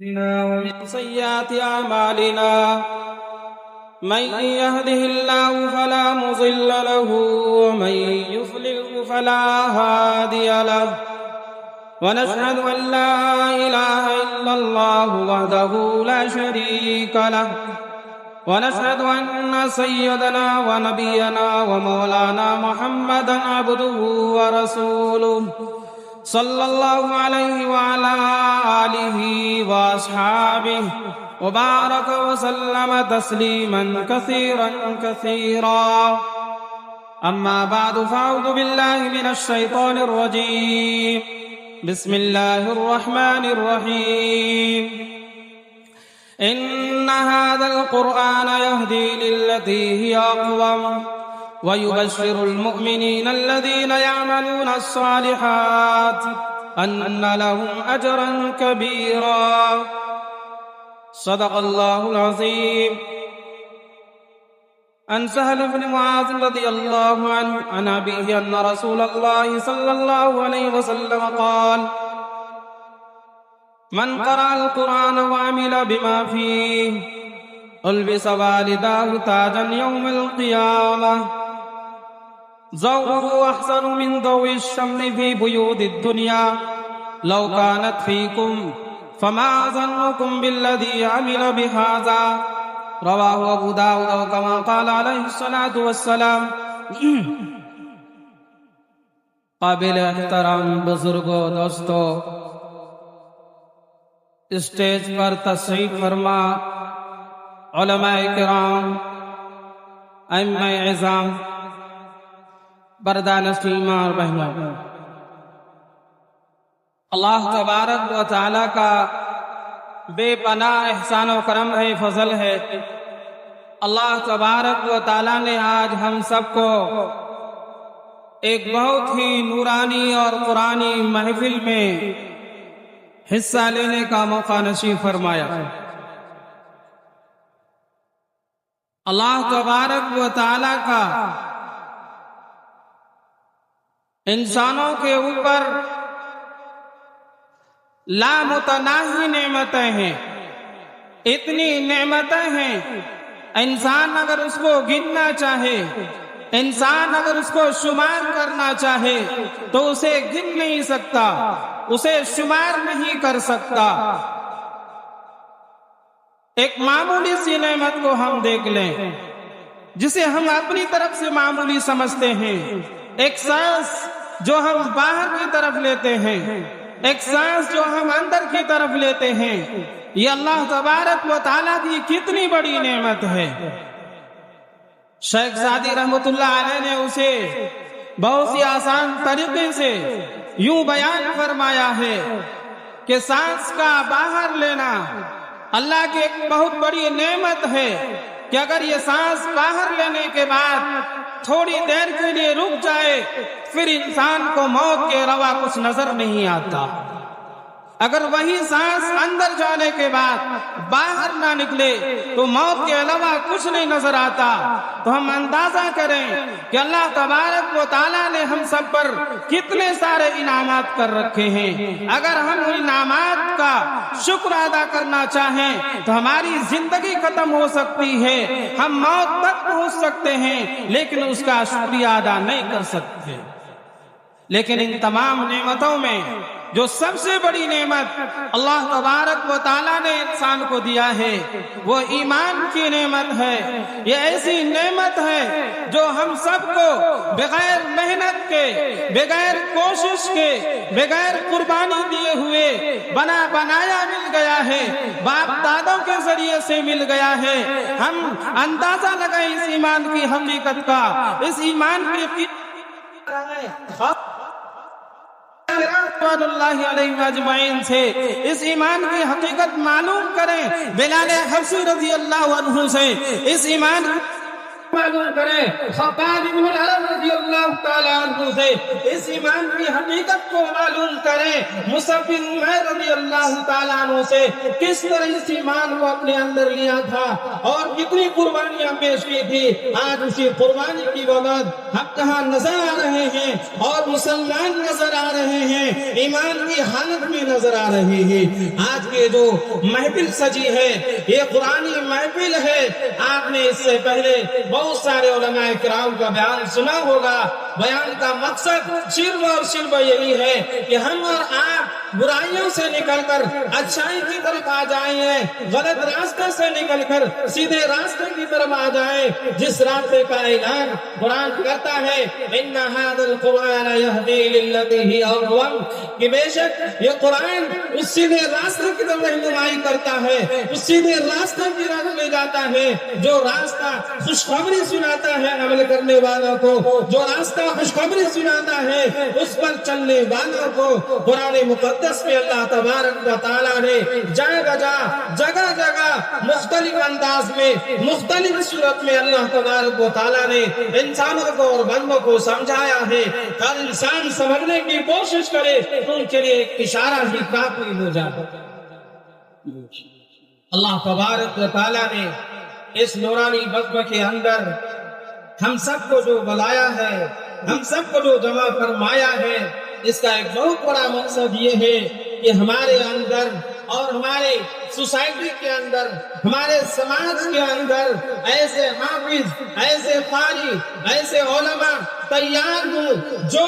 ومن سيئات أعمالنا من يهده الله فلا مضل له ومن يضلل فلا هادي له ونشهد أن لا إله إلا الله وحده لا شريك له ونشهد أن سيدنا ونبينا ومولانا محمدا عبده ورسوله صلى الله عليه وعلى آله وأصحابه وبارك وسلم تسليما كثيرا كثيرا. أما بعد فأعوذ بالله من الشيطان الرجيم. بسم الله الرحمن الرحيم. إن هذا القرآن يهدي للتي هي أقوم ويبشر المؤمنين الذين يعملون الصالحات أن لهم أجرا كبيرا. صدق الله العظيم. عن سهل بن معاذ رضي الله عنه عن أبيه أن رسول الله صلى الله عليه وسلم قال: من قرأ القرآن وعمل بما فيه ألبس والداه تاجا يوم القيامة ضوءه أحسن من ضوء الشمس في بيوت الدنيا لو كانت فيكم فما ظنكم بالذي عمل بهذا. رواه أبو داود كما قال عليه الصلاة والسلام. قابل احترام بزرگوں دوستو، اسٹیج پر تشریف فرما علماء کرام، ائمہ اعظام، بردہ نشین اور بہنوں، اللہ تبارک و تعالی کا بے پناہ احسان و کرم ہے، فضل ہے. اللہ تبارک و تعالی نے آج ہم سب کو ایک بہت ہی نورانی اور قرآنی محفل میں حصہ لینے کا موقع نصیب فرمایا. اللہ تبارک و تعالی کا انسانوں کے اوپر لامتناہی نعمتیں ہیں، اتنی نعمتیں ہیں، انسان اگر اس کو گننا چاہے، انسان اگر اس کو شمار کرنا چاہے تو اسے گن نہیں سکتا، اسے شمار نہیں کر سکتا. ایک معمولی سی نعمت کو ہم دیکھ لیں جسے ہم اپنی طرف سے معمولی سمجھتے ہیں. ایک سانس جو ہم باہر کی طرف لیتے ہیں، ایک سانس جو ہم اندر کی طرف لیتے ہیں، یہ اللہ تبارک و تعالیٰ کی کتنی بڑی نعمت ہے. شیخ سعدی رحمۃ اللہ علیہ نے اسے بہت سی آسان طریقے سے یوں بیان فرمایا ہے کہ سانس کا باہر لینا اللہ کی ایک بہت بڑی نعمت ہے کہ اگر یہ سانس باہر لینے کے بعد تھوڑی دیر کے لیے رک جائے پھر انسان کو موت کے علاوہ کچھ نظر نہیں آتا. اگر وہی سانس اندر جانے کے بعد باہر نہ نکلے تو موت کے علاوہ کچھ نہیں نظر آتا. تو ہم اندازہ کریں کہ اللہ تبارک و تعالیٰ نے ہم سب پر کتنے سارے انعامات کر رکھے ہیں. اگر ہم ان انعامات کا شکر ادا کرنا چاہیں تو ہماری زندگی ختم ہو سکتی ہے، ہم موت تک پہنچ سکتے ہیں لیکن اس کا شکریہ ادا نہیں کر سکتے. لیکن ان تمام نعمتوں میں جو سب سے بڑی نعمت اللہ تبارک و تعالیٰ نے انسان کو دیا ہے وہ ایمان کی نعمت ہے. یہ ایسی نعمت ہے جو ہم سب کو بغیر محنت کے، بغیر کوشش کے، بغیر قربانی دیے ہوئے بنایا مل گیا ہے، باپ دادوں کے ذریعے سے مل گیا ہے. ہم اندازہ لگائیں اس ایمان کی حقیقت کا، اس ایمان کی اللہ علیہ اجمعین سے اس ایمان کی حقیقت معلوم کریں. بلال حبشی رضی اللہ عنہ سے اس ایمان معلوم کریں، خباب بن العرب رضی اللہ تعالیٰ عنہ سے اس ایمان کی حقیقت کو معلوم کریں، مصعب بن عمیر رضی اللہ تعالیٰ عنہ سے کس طرح اس ایمان کو اپنے اندر لیا تھا اور کتنی قربانیاں پیش کی تھی۔ آج اسی قربانی کی بغیر ہم کہاں نظر آ رہے ہیں اور مسلمان نظر آ رہے ہیں، ایمان کی حالت میں نظر آ رہے ہیں۔ آج کے جو محفل سجی ہے یہ قرآنی محفل ہے۔ آپ نے اس سے پہلے بہت سارے علماء کرام کا بیان سنا ہوگا۔ بیان کا مقصد صرف اور صرف یہی ہے کہ ہم اور آپ برائیوں سے نکل کر اچھائی کی طرف آ جائیں، غلط راستے سے نکل کر سیدھے راستے کی طرف آ جائیں، جس راستے کا اعلان قرآن کرتا ہے ان ھذا القرآن یہدی للتی ہی اقوم، کہ بے شک یہ قرآن اس سیدھے راستے کی طرف رہنمائی کرتا ہے، اس سیدھے راستے کی طرف لے جاتا ہے، جو راستہ خوشخبری سناتا ہے عمل کرنے والوں کو، جو راستہ خوشخبری سناتا ہے اس پر چلنے والوں کو۔ قرآن مقدس میں اللہ تبارک و تعالیٰ نے جگہ جگہ مختلف انداز میں مختلف صورت میں اللہ تبارک و تعالیٰ نے انسانوں کو اور بندوں کو سمجھایا ہے۔ ہر انسان سمجھنے کی کوشش کرے تو ان کے لیے ایک اشارہ ہی کافی ہو جاتا ہے۔ اللہ تبارک و تعالیٰ نے اس نورانی بزم کے اندر ہم سب کو جو بلایا ہے، ہم سب کو جو جمع فرمایا ہے، اس کا ایک بہت بڑا مقصد یہ ہے کہ ہمارے اندر اور ہمارے سوسائٹی کے اندر، ہمارے سماج کے اندر ایسے حافظ، ایسے قاری، ایسے علماء تیار ہوں جو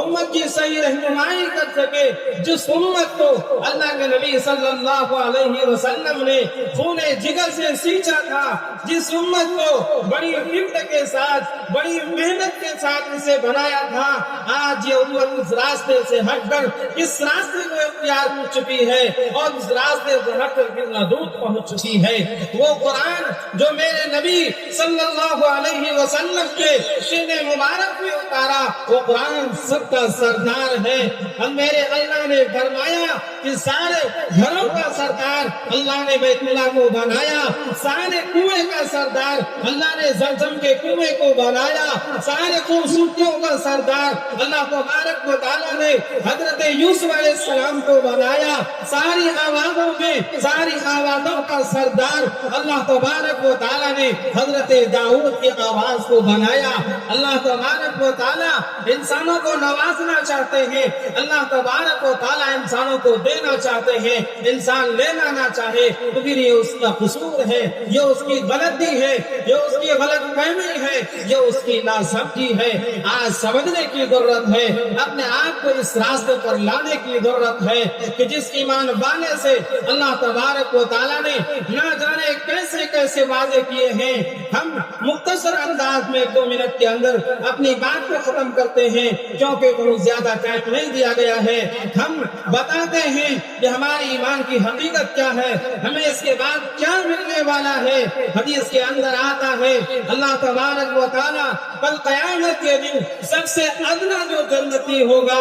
امت کی صحیح رہنمائی کر سکے، جس امت کو اللہ کے نبی صلی اللہ علیہ وسلم نے خون جگر سے سینچا تھا، جس امت کو بڑی ہمت کے ساتھ، بڑی محنت کے ساتھ اسے بنایا تھا، آج یہ امت اس راستے سے ہٹ کر اس راستے کو اختیار کر چکی ہے اور اس راستے سے ہٹ کر کتنا دور پہنچ چکی ہے۔ وہ قرآن جو میرے نبی صلی اللہ علیہ وسلم کے سینے مبارک میں اتارا، وہ قرآن سب کا سردار ہے۔ اور میرے اللہ نے فرمایا کہ سارے گھروں کا سردار اللہ نے بیت اللہ کو بنایا، سارے کنویں کا سردار اللہ نے زمزم کے کنویں کو بنایا، سارے خوبصورتیوں کا سردار اللہ تبارک و تعالیٰ نے حضرت یوسف علیہ السلام کو بنایا، ساری آوازوں میں ساری آوازوں کا سردار اللہ تبارک و تعالیٰ نے حضرت داؤد کی آواز کو بنایا۔ اللہ تبارک و تعالیٰ انسانوں کو نوازنا چاہتے ہیں، اللہ تبارک و تعالیٰ انسانوں کو دینا چاہتے ہیں، انسان لینا نہ چاہے تو پھر یہ اس کا قصور ہے، یہ اس کی غلطی ہے، یہ اس کی غلط فہمی ہے، یہ اس کی ناسمجھی ہے۔ آج سمجھنے کی ضرورت ہے، اپنے آپ کو اس راستے پر لانے کی ضرورت ہے کہ جس ایمان بانے سے اللہ تبارک و تعالیٰ نے نہ جانے کیسے کیسے واضح کیے ہیں۔ ہم مختصر انداز میں 2 منٹ کے اندر اپنی بات کو ختم کرتے ہیں کیونکہ بہت زیادہ ٹائم نہیں دیا گیا ہے۔ ہم بتاتے ہیں کہ ہماری ایمان کی حقیقت کیا ہے، ہمیں اس کے بعد کیا ملنے والا ہے۔ حدیث کے اندر آتا ہے اللہ تبارک و تعالیٰ کل قیامت کے دن سب سے ادنا جو جنتی ہوگا،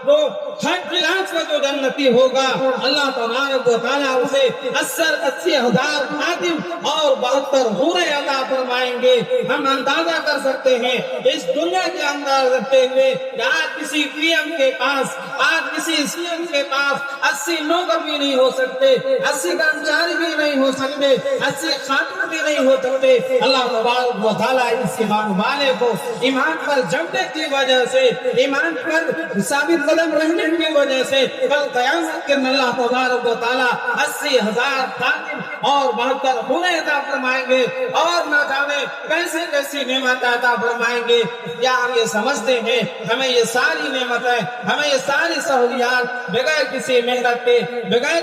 وہ ہر کلاس کا جو جنتی ہوگا، اللہ تبارک و تعالیٰ اسے 80,000 خادم اور 72 حوریں عطا فرمائیں گے۔ ہم اندازہ کر سکتے ہیں اس دنیا کے اندر رہتے ہوئے کہ آج کسی پی ایم کے پاس، آج کسی سی ایم کے پاس 80 نوکر بھی نہیں ہو سکتے، 80 کرمچاری بھی نہیں ہو سکتے، 80 خاتون بھی نہیں ہو سکتے۔ اللہ تبارک و تعالیٰ اس ایمان والے کو ایمان پر جمنے کی وجہ سے، ایمان پر ثابت قدم رہنے کی وجہ سے کل قیامت کے دن اللہ تبارک و تعالیٰ 80,000 خادم اور 72 حوریں عطا فرمائیں گے اور نہ جانے کیسے کیسی نعمت عطا فرمائیں گے۔ کیا ہم یہ سمجھتے ہیں ہمیں یہ ساری نعمتیں، ہمیں یہ ساری سہولیات بغیر کسی محنت کے، بغیر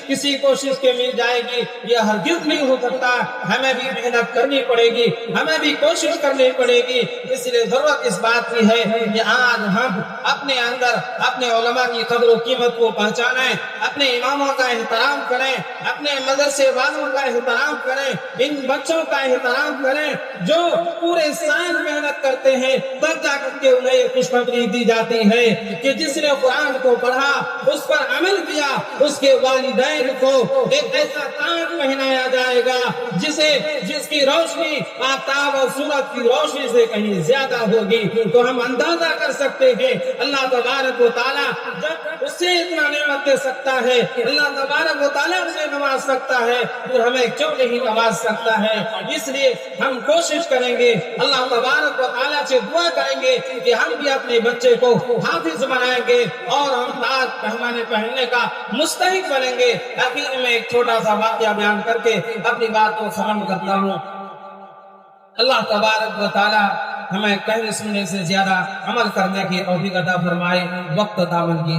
کسی کوشش کے مل جائے گی؟ یہ ہرگز نہیں ہو سکتا۔ ہمیں بھی محنت کرنی پڑے گی، ہمیں بھی کوشش کرنی پڑے گی۔ اس لیے ضرورت اس بات کی ہے کہ آج ہم اپنے اندر اپنے علماء کی قدر و قیمت کو پہچانیں، اپنے اماموں کا احترام کریں، اپنے مدرسے والوں کا احترام کریں، ان بچوں کا احترام کریں جو پورے سال محنت کرتے ہیں، تب جا کر کے انہیں یہ خوشخبری دی جاتی ہے کہ جس نے قرآن کو پڑھا، اس پر عمل کیا، اس کے والدین کو ایک ایسا تاج پہنایا جائے گا جس کی روشنی آفتاب اور سورج کی روشنی سے کہیں زیادہ ہوگی۔ تو ہم اندازہ کر سکتے ہیں اللہ تبارک و تعالیٰ جب اس سے اتنا نعمت دے سکتا ہے، اللہ تبارک و تعالیٰ اسے نواز سکتا ہے، اور ہمیں کیوں نہیں نواز سکتا ہے؟ اس لیے ہم کوشش کریں گے، اللہ تبارک و تعالیٰ سے دعا کریں گے کہ ہم بھی اپنے بچے کو حافظ بنائیں گے اور ہم تاج پہننے کا مستحق بنیں گے۔ آخر میں ایک چھوٹا سا واقعہ بیان کر کے اپنی بات کو ختم کرتا ہوں۔ اللہ تبارک و تعالیٰ ہمیں کہنے سننے سے زیادہ عمل کرنے کی توفیق عطا فرمائے۔ وقت دامن کی